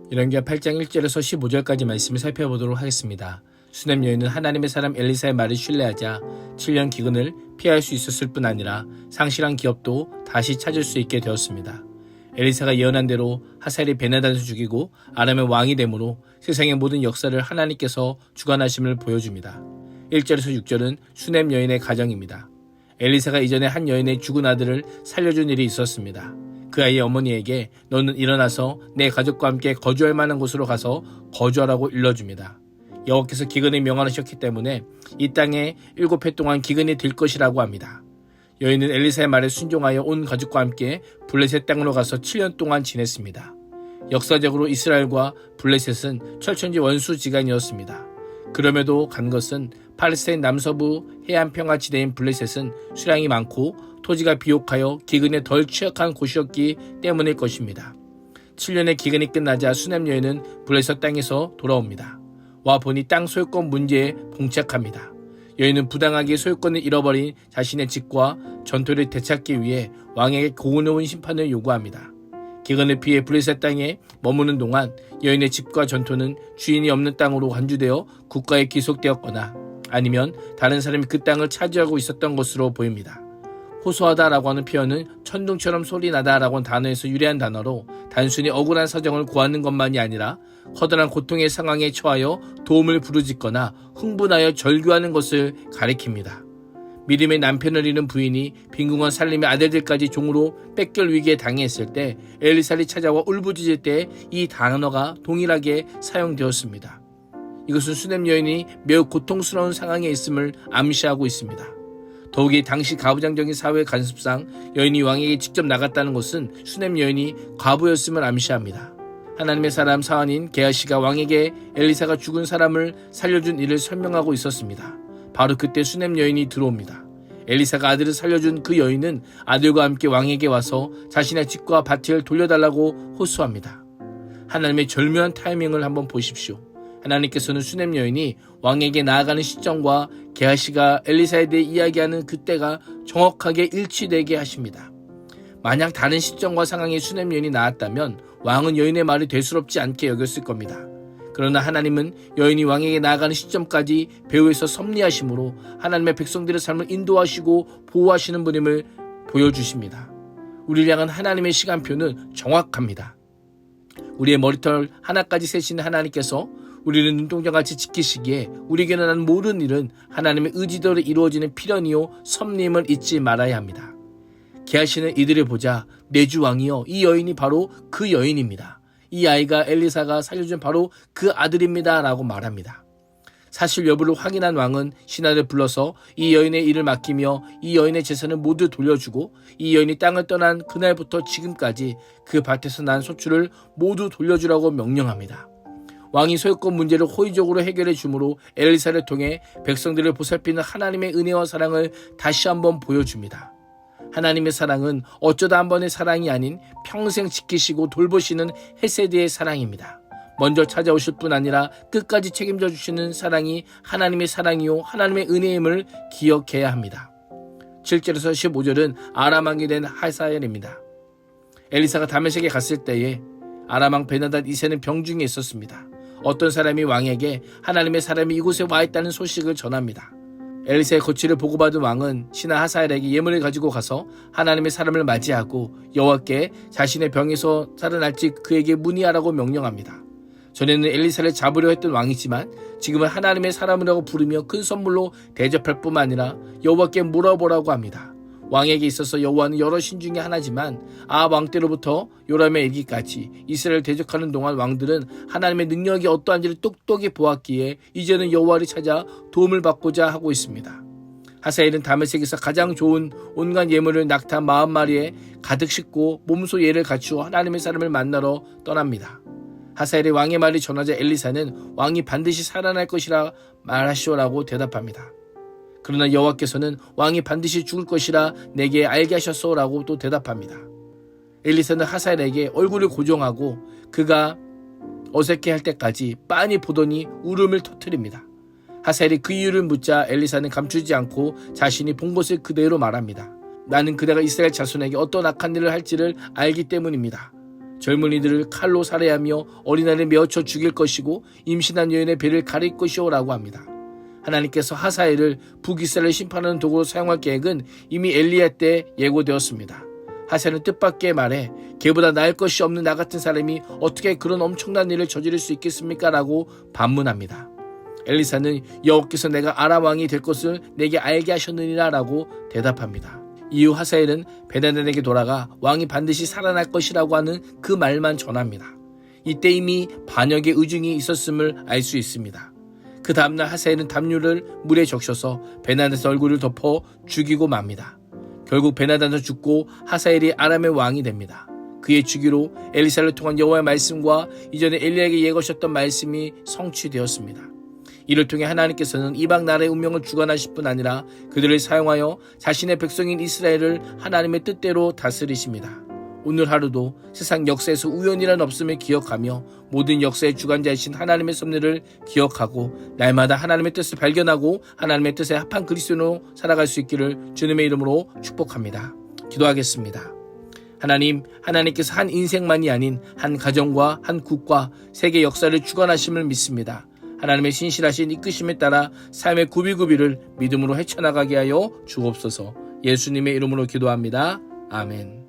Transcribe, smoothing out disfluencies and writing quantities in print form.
열왕기하 8장 1절에서 15절까지 말씀을 살펴보도록 하겠습니다. 수넴 여인은 하나님의 사람 엘리사의 말을 신뢰하자 7년 기근을 피할 수 있었을 뿐 아니라 상실한 기업도 다시 찾을 수 있게 되었습니다. 엘리사가 예언한 대로 하사엘이 베나단을 죽이고 아람의 왕이 되므로 세상의 모든 역사를 하나님께서 주관하심을 보여줍니다. 1절에서 6절은 수넴 여인의 가정입니다. 엘리사가 이전에 한 여인의 죽은 아들을 살려준 일이 있었습니다. 그 아이의 어머니에게 너는 일어나서 내 가족과 함께 거주할 만한 곳으로 가서 거주하라고 일러줍니다. 여호와께서 기근을 명하셨기 때문에 이 땅에 7해 동안 기근이 될 것이라고 합니다. 여인은 엘리사의 말에 순종하여 온 가족과 함께 블레셋 땅으로 가서 7년 동안 지냈습니다. 역사적으로 이스라엘과 블레셋은 철천지 원수지간이었습니다. 그럼에도 간 것은 팔레스타인 남서부 해안 평화지대인 블레셋은 수량이 많고 토지가 비옥하여 기근에 덜 취약한 곳이었기 때문일 것입니다. 7년의 기근이 끝나자 수넴 여인은 블레셋 땅에서 돌아옵니다. 와 보니 땅 소유권 문제에 봉착합니다. 여인은 부당하게 소유권을 잃어버린 자신의 집과 전토를 되찾기 위해 왕에게 공의로운 심판을 요구합니다. 기근을 피해 블레셋 땅에 머무는 동안 여인의 집과 전토는 주인이 없는 땅으로 간주되어 국가에 기속되었거나 아니면 다른 사람이 그 땅을 차지하고 있었던 것으로 보입니다. 호소하다라고 하는 표현은 천둥처럼 소리나다라고 하는 단어에서 유래한 단어로 단순히 억울한 사정을 구하는 것만이 아니라 커다란 고통의 상황에 처하여 도움을 부르짖거나 흥분하여 절규하는 것을 가리킵니다. 믿음의 남편을 잃은 부인이 빈궁한 살림의 아들들까지 종으로 뺏길 위기에 당했을 때 엘리사를 찾아와 울부짖을 때 이 단어가 동일하게 사용되었습니다. 이것은 수넴 여인이 매우 고통스러운 상황에 있음을 암시하고 있습니다. 더욱이 당시 가부장적인 사회 관습상 여인이 왕에게 직접 나갔다는 것은 수넴 여인이 과부였음을 암시합니다. 하나님의 사람 사환인 게하시가 왕에게 엘리사가 죽은 사람을 살려준 일을 설명하고 있었습니다. 바로 그때 수넴 여인이 들어옵니다. 엘리사가 아들을 살려준 그 여인은 아들과 함께 왕에게 와서 자신의 집과 밭을 돌려달라고 호소합니다. 하나님의 절묘한 타이밍을 한번 보십시오. 하나님께서는 수넴 여인이 왕에게 나아가는 시점과 게하시가 엘리사에 대해 이야기하는 그때가 정확하게 일치되게 하십니다. 만약 다른 시점과 상황에 수넴 여인이 나왔다면 왕은 여인의 말이 대수롭지 않게 여겼을 겁니다. 그러나 하나님은 여인이 왕에게 나아가는 시점까지 배후에서 섭리하심으로 하나님의 백성들의 삶을 인도하시고 보호하시는 분임을 보여주십니다. 우리를 향한 하나님의 시간표는 정확합니다. 우리의 머리털 하나까지 세시는 하나님께서 우리를 눈동자같이 지키시기에 우리에게 난 모든 일은 하나님의 의지대로 이루어지는 필연이요 섭리임을 잊지 말아야 합니다. 게하시는 이들을 보자 내 주 왕이여 이 여인이 바로 그 여인입니다. 이 아이가 엘리사가 살려준 바로 그 아들입니다 라고 말합니다. 사실 여부를 확인한 왕은 신하를 불러서 이 여인의 일을 맡기며 이 여인의 재산을 모두 돌려주고 이 여인이 땅을 떠난 그날부터 지금까지 그 밭에서 난 소출을 모두 돌려주라고 명령합니다. 왕이 소유권 문제를 호의적으로 해결해 주므로 엘리사를 통해 백성들을 보살피는 하나님의 은혜와 사랑을 다시 한번 보여줍니다. 하나님의 사랑은 어쩌다 한 번의 사랑이 아닌 평생 지키시고 돌보시는 헤세드의 사랑입니다. 먼저 찾아오실 뿐 아니라 끝까지 책임져 주시는 사랑이 하나님의 사랑이요 하나님의 은혜임을 기억해야 합니다. 7절에서 15절은 아람 왕이 된 하사엘입니다. 엘리사가 다메섹에 갔을 때에 아람 왕 베나단 2세는 병중에 있었습니다. 어떤 사람이 왕에게 하나님의 사람이 이곳에 와 있다는 소식을 전합니다. 엘리사의 거취를 보고받은 왕은 신하 하사엘에게 예물을 가지고 가서 하나님의 사람을 맞이하고 여호와께 자신의 병에서 살아날지 그에게 문의하라고 명령합니다. 전에는 엘리사를 잡으려 했던 왕이지만 지금은 하나님의 사람이라고 부르며 큰 선물로 대접할 뿐만 아니라 여호와께 물어보라고 합니다. 왕에게 있어서 여호와는 여러 신 중에 하나지만 아합 왕 때로부터 요람의 일기까지 이스라엘을 대적하는 동안 왕들은 하나님의 능력이 어떠한지를 똑똑히 보았기에 이제는 여호와를 찾아 도움을 받고자 하고 있습니다. 하사엘은 다메섹에서 가장 좋은 온갖 예물을 낙타 40마리에 가득 싣고 몸소 예를 갖추어 하나님의 사람을 만나러 떠납니다. 하사엘의 왕의 말이 전하자 엘리사는 왕이 반드시 살아날 것이라 말하시오라고 대답합니다. 그러나 여호와께서는 왕이 반드시 죽을 것이라 내게 알게 하셨소라고 또 대답합니다. 엘리사는 하사엘에게 얼굴을 고정하고 그가 어색해할 때까지 빤히 보더니 울음을 터뜨립니다. 하사엘이 그 이유를 묻자 엘리사는 감추지 않고 자신이 본 것을 그대로 말합니다. 나는 그대가 이스라엘 자손에게 어떤 악한 일을 할지를 알기 때문입니다. 젊은이들을 칼로 살해하며 어린아이를 메어쳐 죽일 것이고 임신한 여인의 배를 가릴 것이오라고 합니다. 하나님께서 하사엘을 북이스라엘을 심판하는 도구로 사용할 계획은 이미 엘리야 때 예고되었습니다. 하사엘은 뜻밖의 말에 걔보다 나을 것이 없는 나 같은 사람이 어떻게 그런 엄청난 일을 저지를 수 있겠습니까? 라고 반문합니다. 엘리사는 여호와께서 내가 아람 왕이 될 것을 내게 알게 하셨느니라 라고 대답합니다. 이후 하사엘은 베나단에게 돌아가 왕이 반드시 살아날 것이라고 하는 그 말만 전합니다. 이때 이미 반역의 의중이 있었음을 알 수 있습니다. 그 다음날 하사엘은 담요를 물에 적셔서 베나단의 얼굴을 덮어 죽이고 맙니다. 결국 베나단은 죽고 하사엘이 아람의 왕이 됩니다. 그의 주기로 엘리사를 통한 여호와의 말씀과 이전에 엘리야에게 예고하셨던 말씀이 성취되었습니다. 이를 통해 하나님께서는 이방 나라의 운명을 주관하실 뿐 아니라 그들을 사용하여 자신의 백성인 이스라엘을 하나님의 뜻대로 다스리십니다. 오늘 하루도 세상 역사에서 우연이란 없음을 기억하며 모든 역사의 주관자이신 하나님의 섭리를 기억하고 날마다 하나님의 뜻을 발견하고 하나님의 뜻에 합한 그리스도로 살아갈 수 있기를 주님의 이름으로 축복합니다. 기도하겠습니다. 하나님, 하나님께서 한 인생만이 아닌 한 가정과 한 국가, 세계 역사를 주관하심을 믿습니다. 하나님의 신실하신 이끄심에 따라 삶의 구비구비를 믿음으로 헤쳐나가게 하여 주옵소서. 예수님의 이름으로 기도합니다. 아멘.